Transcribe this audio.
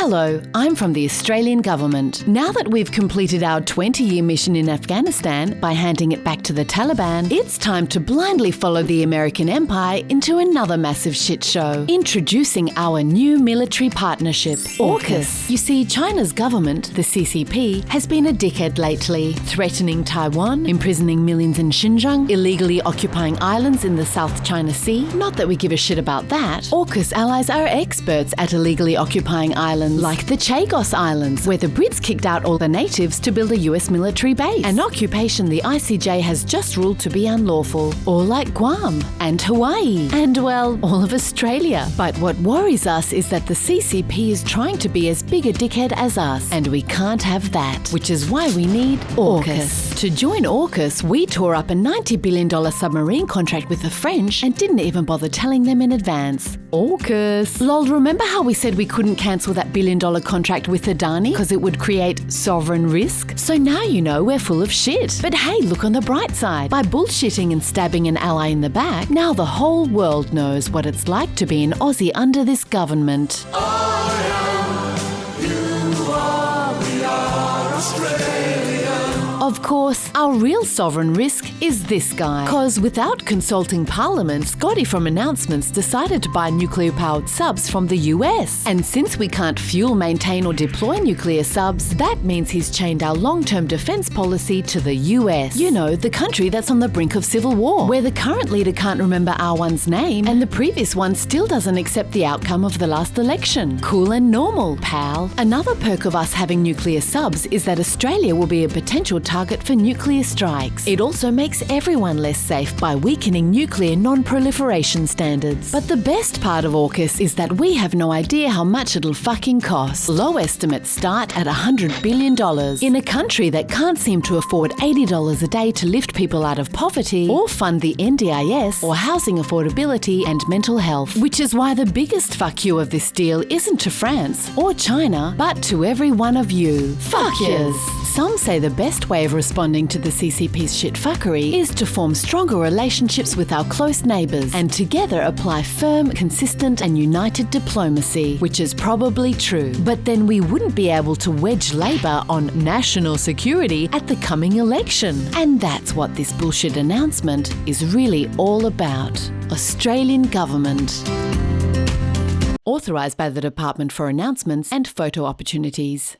Hello, I'm from the Australian Government. Now that we've completed our 20-year mission in Afghanistan by handing it back to the Taliban, it's time to blindly follow the American empire into another massive shit show. Introducing our new military partnership, AUKUS. You see, China's government, the CCP, has been a dickhead lately, threatening Taiwan, imprisoning millions in Xinjiang, illegally occupying islands in the South China Sea. Not that we give a shit about that. AUKUS allies are experts at illegally occupying islands, like the Chagos Islands, where the Brits kicked out all the natives to build a US military base, an occupation the ICJ has just ruled to be unlawful, or like Guam and Hawaii, and well, all of Australia. But what worries us is that the CCP is trying to be as big a dickhead as us, and we can't have that, which is why we need AUKUS. To join AUKUS, we tore up a $90 billion submarine contract with the French and didn't even bother telling them in advance. AUKUS. Lol, remember how we said we couldn't cancel that $1 billion contract with Adani because it would create sovereign risk? So now you know we're full of shit. But hey, look on the bright side. By bullshitting and stabbing an ally in the back, now the whole world knows what it's like to be an Aussie under this government. Of course, our real sovereign risk is this guy. Cause without consulting Parliament, Scotty from Announcements decided to buy nuclear-powered subs from the US. And since we can't fuel, maintain or deploy nuclear subs, that means he's chained our long-term defense policy to the US. You know, the country that's on the brink of civil war, where the current leader can't remember R1's name and the previous one still doesn't accept the outcome of the last election. Cool and normal, pal. Another perk of us having nuclear subs is that Australia will be a potential target for nuclear strikes. It also makes everyone less safe by weakening nuclear non-proliferation standards. But the best part of AUKUS is that we have no idea how much it'll fucking cost. Low estimates start at $100 billion. In a country that can't seem to afford $80 a day to lift people out of poverty, or fund the NDIS, or housing affordability and mental health. Which is why the biggest fuck you of this deal isn't to France or China, but to every one of you. Fuck yous. Some say the best way of responding to the CCP's shitfuckery is to form stronger relationships with our close neighbours and together apply firm, consistent and united diplomacy, which is probably true. But then we wouldn't be able to wedge Labour on national security at the coming election. And that's what this bullshit announcement is really all about. Australian Government. Authorised by the Department for Announcements and Photo Opportunities.